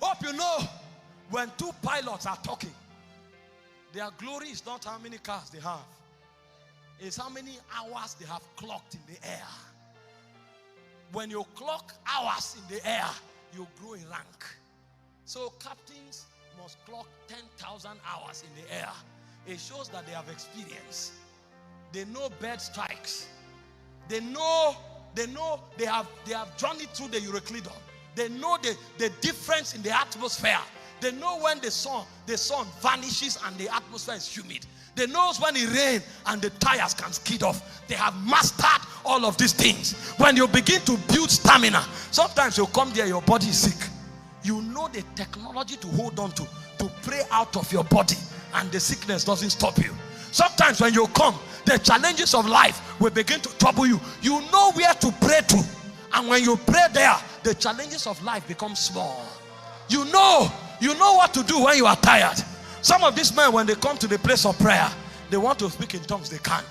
Hope you know, when two pilots are talking, their glory is not how many cars they have. It's how many hours they have clocked in the air. When you clock hours in the air, you grow in rank. So captains must clock 10,000 hours in the air. It shows that they have experience. They know bird strikes. They have journeyed through the Euroclydon. They know the difference in the atmosphere. They know when the sun vanishes and the atmosphere is humid. They know when it rains and the tires can skid off. They have mastered all of these things. When you begin to build stamina, sometimes you come there, your body is sick. You know the technology to hold on to pray out of your body, and the sickness doesn't stop you. Sometimes when you come, the challenges of life will begin to trouble you. You know where to pray to. And when you pray there, the challenges of life become small. You know what to do when you are tired. Some of these men, when they come to the place of prayer, they want to speak in tongues, they can.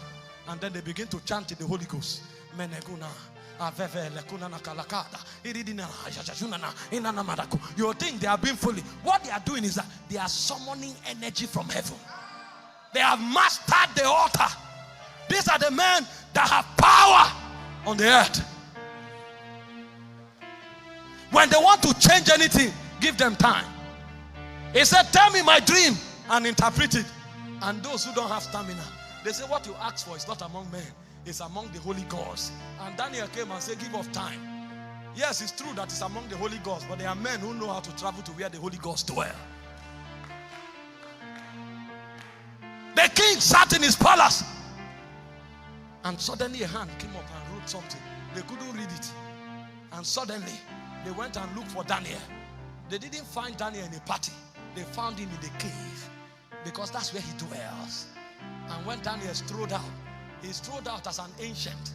And then they begin to chant in the Holy Ghost. You think they are being foolish. What they are doing is that they are summoning energy from heaven. They have mastered the altar. These are the men that have power on the earth. When they want to change anything, give them time. He said, tell me my dream and interpret it. And those who don't have stamina, they say what you ask for is not among men, it's among the holy gods. And Daniel came and said, give us time. Yes, it's true that it's among the holy gods, but there are men who know how to travel to where the holy gods dwell. The king sat in his palace, and suddenly a hand came up and wrote something. They couldn't read it. And suddenly they went and looked for Daniel. They didn't find Daniel in a party. They found him in the cave, because that's where he dwells. And when Daniel strode out, he strode out as an ancient.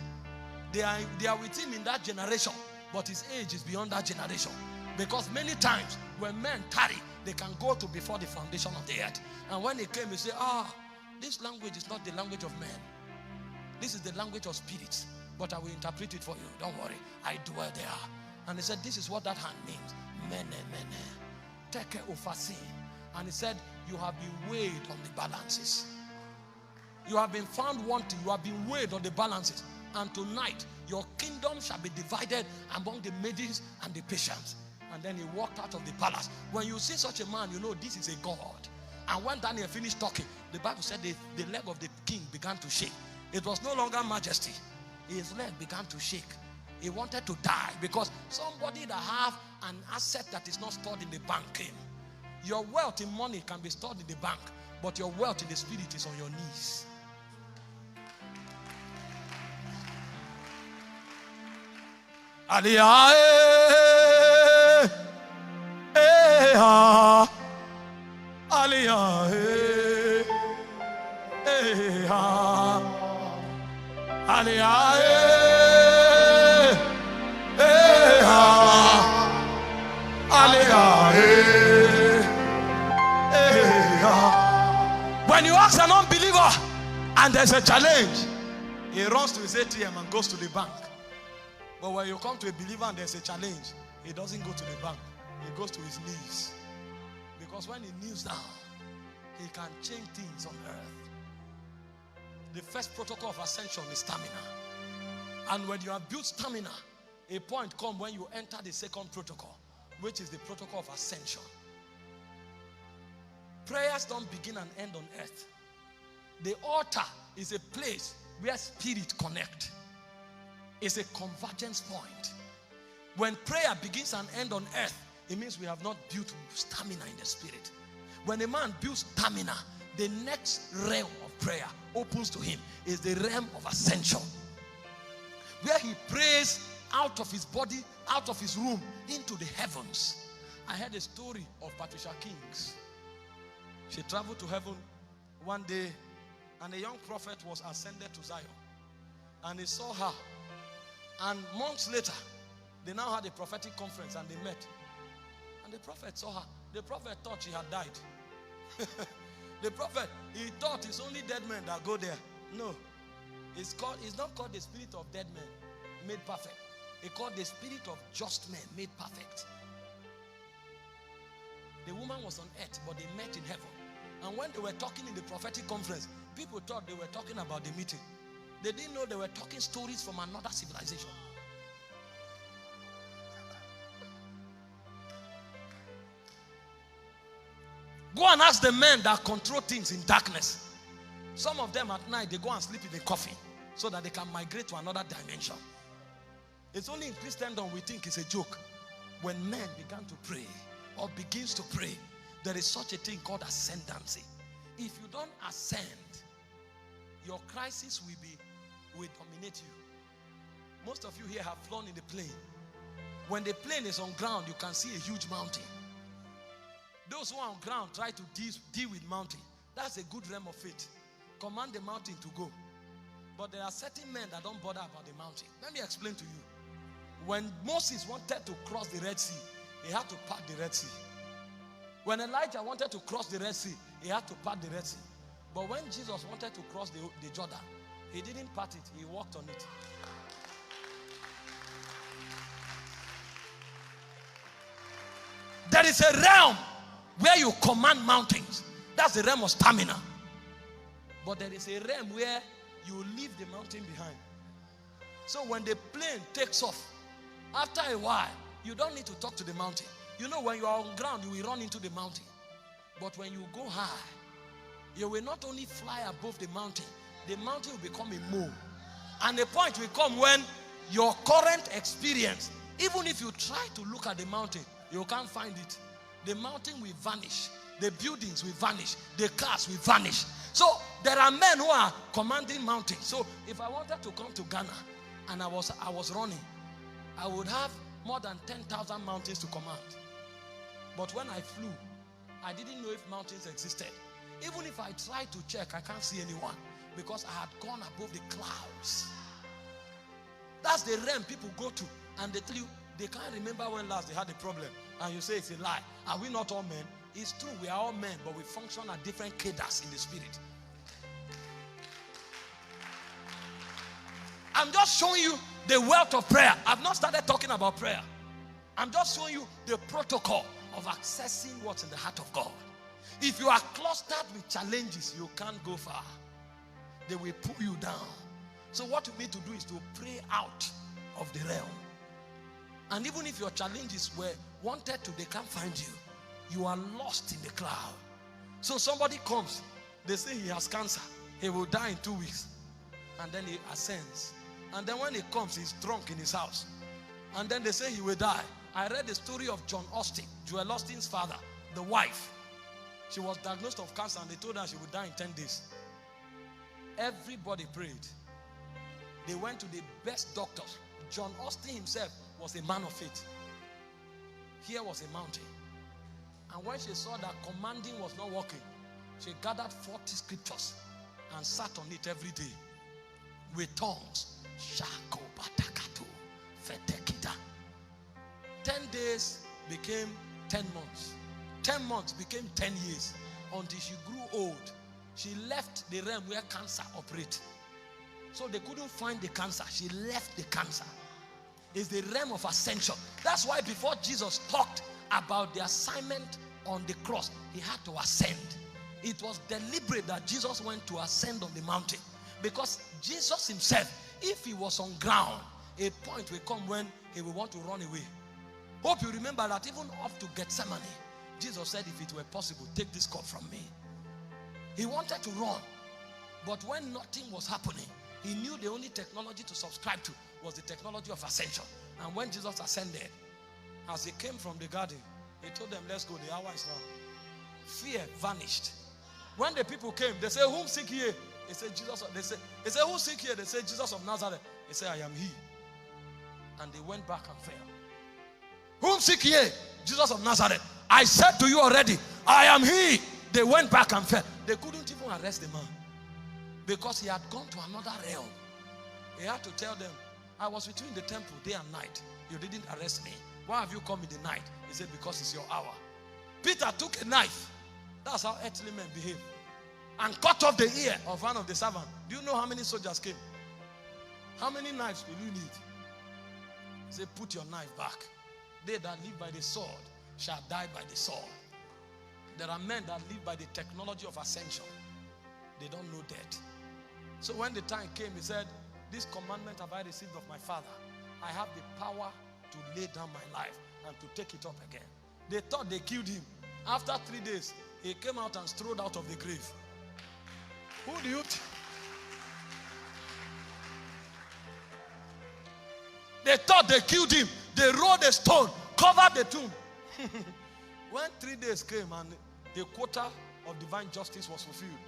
They are with him in that generation, but his age is beyond that generation. Because many times when men tarry, they can go to before the foundation of the earth. And when he came, he said, this language is not the language of men. This is the language of spirits. But I will interpret it for you. Don't worry. I dwell there. And he said, this is what that hand means. Mene, mene. Teke ufasi. And he said, you have been weighed on the balances. You have been found wanting. You have been weighed on the balances. And tonight, your kingdom shall be divided among the Medes and the Persians. And then he walked out of the palace. When you see such a man, you know this is a God. And when Daniel finished talking, the Bible said the leg of the king began to shake. It was no longer majesty. His leg began to shake. He wanted to die, because somebody that have an asset that is not stored in the bank came. Your wealth in money can be stored in the bank, but your wealth in the spirit is on your knees. Aliyah, Aliyah, Aliyah. When you ask an unbeliever and there's a challenge, he runs to his ATM and goes to the bank. But when you come to a believer and there's a challenge, he doesn't go to the bank. He goes to his knees. Because when he kneels down, he can change things on earth. The first protocol of ascension is stamina. And when you have built stamina, a point comes when you enter the second protocol, which is the protocol of ascension. Prayers don't begin and end on earth. The altar is a place where spirits connect. It's a convergence point. When prayer begins and ends on earth, it means we have not built stamina in the spirit. When a man builds stamina, the next realm of prayer opens to him is the realm of ascension, where he prays out of his body, out of his room, into the heavens. I heard a story of Patricia Kings. She traveled to heaven one day, and a young prophet was ascended to Zion. And he saw her. And months later, they now had a prophetic conference and they met. And the prophet saw her. The prophet thought she had died. The prophet, he thought it's only dead men that go there. No. It's not called the spirit of dead men made perfect. It's called the spirit of just men made perfect. woman was on earth, but they met in heaven. And when they were talking in the prophetic conference, people thought they were talking about the meeting. They didn't know they were talking stories from another civilization. Go and ask the men that control things in darkness. Some of them at night, they go and sleep in a coffin so that they can migrate to another dimension. It's only in Christendom we think it's a joke. When men began to pray or begins to pray, there is such a thing called ascendancy. If you don't ascend, your crisis will dominate you. Most of you here have flown in the plane. When the plane is on ground, you can see a huge mountain. Those who are on ground try to deal with mountain. That's a good realm of faith. Command the mountain to go. But there are certain men that don't bother about the mountain. Let me explain to you. When Moses wanted to cross the Red Sea, he had to part the Red Sea. When Elijah wanted to cross the Red Sea, he had to part the Red Sea. But when Jesus wanted to cross the Jordan, he didn't part it, he walked on it. There is a realm where you command mountains. That's the realm of stamina. But there is a realm where you leave the mountain behind. So when the plane takes off, after a while, you don't need to talk to the mountain. You know, when you are on ground, you will run into the mountain. But when you go high, you will not only fly above the mountain will become a mole. And the point will come when your current experience, even if you try to look at the mountain, you can't find it. The mountain will vanish. The buildings will vanish. The cars will vanish. So there are men who are commanding mountains. So if I wanted to come to Ghana and I was running, I would have more than 10,000 mountains to command. But when I flew, I didn't know if mountains existed. Even if I tried to check, I can't see anyone because I had gone above the clouds. That's the realm people go to, and they tell you they can't remember when last they had a problem. And you say it's a lie. Are we not all men? It's true, we are all men, but we function at different cadres in the spirit. I'm just showing you the wealth of prayer. I've not started talking about prayer. I'm just showing you the protocol of accessing what's in the heart of God. If you are clustered with challenges, you can't go far. They will pull you down. So what you need to do is to pray out of the realm. And even if your challenges were wanted to, they can't find you. You are lost in the cloud. So somebody comes, they say he has cancer. He will die in 2 weeks. And then he ascends. And then when he comes, he's drunk in his house. And then they say he will die. I read the story of John Austin, Joel Austin's father, the wife. She was diagnosed of cancer and they told her she would die in 10 days. Everybody prayed. They went to the best doctors. John Austin himself was a man of faith. Here was a mountain. And when she saw that commanding was not working, she gathered 40 scriptures and sat on it every day with tongues. 10 days became 10 months. 10 months became 10 years until she grew old. She left the realm where cancer operates. So they couldn't find the cancer. She left the cancer. It's the realm of ascension. That's why before Jesus talked about the assignment on the cross, he had to ascend. It was deliberate that Jesus went to ascend on the mountain. Because Jesus himself, if he was on ground, a point will come when he will want to run away. Hope you remember that even up to Gethsemane, Jesus said, if it were possible, take this cup from me. He wanted to run. But when nothing was happening, he knew the only technology to subscribe to was the technology of ascension. And when Jesus ascended, as he came from the garden, he told them, let's go, the hour is now. Fear vanished. When the people came, they said, whom seek ye? He said, Jesus. They said, who seek ye? They said, Jesus of Nazareth. He said, I am he. And they went back and fell. Whom seek ye? Jesus of Nazareth. I said to you already, I am he. They went back and fell. They couldn't even arrest the man because he had gone to another realm. He had to tell them, I was with you in the temple day and night. You didn't arrest me. Why have you come in the night? He said, because it's your hour. Peter took a knife. That's how earthly men behave. And cut off the ear of one of the servants. Do you know how many soldiers came? How many knives will you need? He said, put your knife back. They that live by the sword shall die by the sword. There are men that live by the technology of ascension. They don't know death. So when the time came, he said, this commandment have I received of my Father. I have the power to lay down my life and to take it up again. They thought they killed him. After 3 days, he came out and strode out of the grave. Who do you think? They thought they killed him. They rolled a stone, covered the tomb. When 3 days came and the quota of divine justice was fulfilled,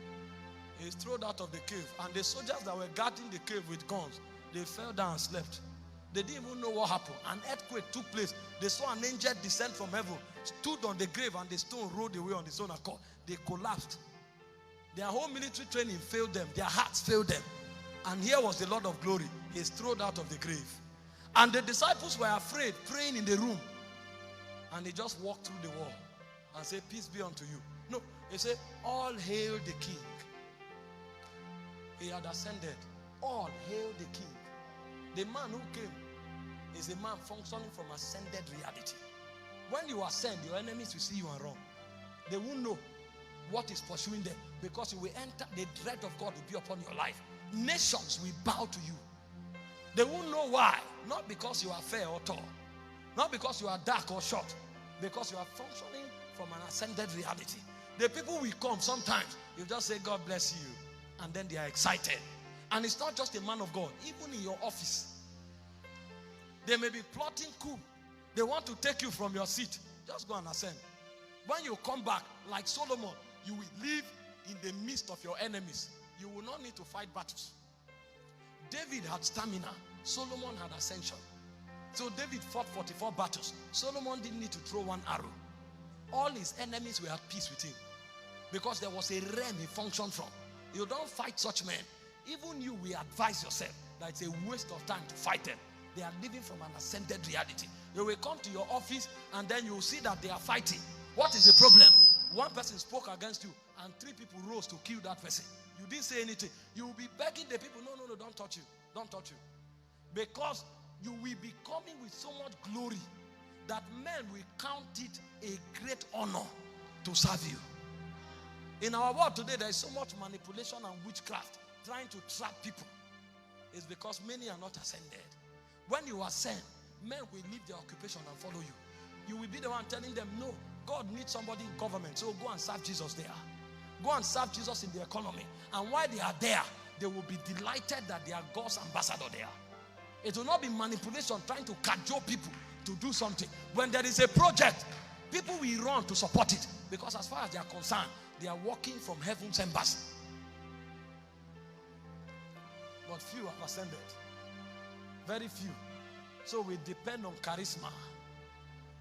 he strode out of the cave. And the soldiers that were guarding the cave with guns, they fell down and slept. They didn't even know what happened. An earthquake took place. They saw an angel descend from heaven, stood on the grave, and the stone rolled away on its own accord. They collapsed. Their whole military training failed them. Their hearts failed them. And here was the Lord of glory. He strode out of the grave. And the disciples were afraid, praying in the room. And he just walked through the wall and said, peace be unto you. No, he said, all hail the King. He had ascended. All hail the King. The man who came is a man functioning from ascended reality. When you ascend, your enemies will see you and run. They won't know what is pursuing them, because you will enter, the dread of God will be upon your life. Nations will bow to you. They won't know why. Not because you are fair or tall. Not because you are dark or short. Because you are functioning from an ascended reality. The people will come sometimes. You just say, God bless you. And then they are excited. And it's not just a man of God. Even in your office. They may be plotting coup. They want to take you from your seat. Just go and ascend. When you come back, like Solomon, you will live in the midst of your enemies. You will not need to fight battles. David had stamina. Solomon had ascension. So David fought 44 battles. Solomon didn't need to throw one arrow. All his enemies were at peace with him. Because there was a realm he functioned from. You don't fight such men. Even you will advise yourself that it's a waste of time to fight them. They are living from an ascended reality. You will come to your office and then you will see that they are fighting. What is the problem? One person spoke against you and 3 people rose to kill that person. You didn't say anything. You will be begging the people, no, don't touch you. Don't touch you. Because you will be coming with so much glory that men will count it a great honor to serve you. In our world today, there is so much manipulation and witchcraft trying to trap people. It's because many are not ascended. When you ascend, men will leave their occupation and follow you. You will be the one telling them, no, God needs somebody in government, so go and serve Jesus there. Go and serve Jesus in the economy. And while they are there, they will be delighted that they are God's ambassador there. It will not be manipulation trying to cajole people to do something. When there is a project, people will run to support it. Because as far as they are concerned, they are working from heaven's embassy. But few have ascended. Very few. So we depend on charisma.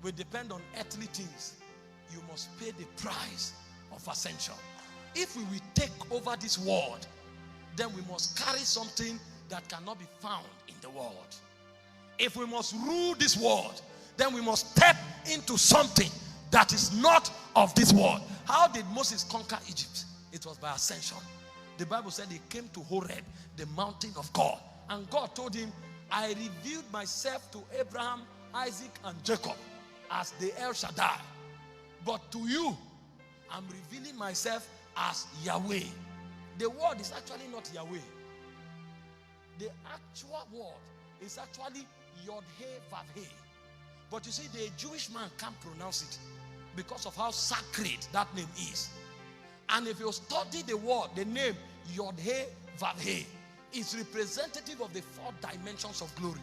We depend on earthly things. You must pay the price of ascension. If we will take over this world, then we must carry something that cannot be found in the world. If we must rule this world, then we must step into something that is not of this world. How did Moses conquer Egypt? It was by ascension. The Bible said he came to Horeb, the mountain of God. And God told him, I revealed myself to Abraham, Isaac, and Jacob as the El Shaddai. But to you, I'm revealing myself as Yahweh. The word is actually not Yahweh. The actual word is actually Yod-Heh-Vav-Heh. But you see, the Jewish man can't pronounce it because of how sacred that name is. And if you study the word, the name Yod-Heh-Vav-Heh is representative of the 4 dimensions of glory.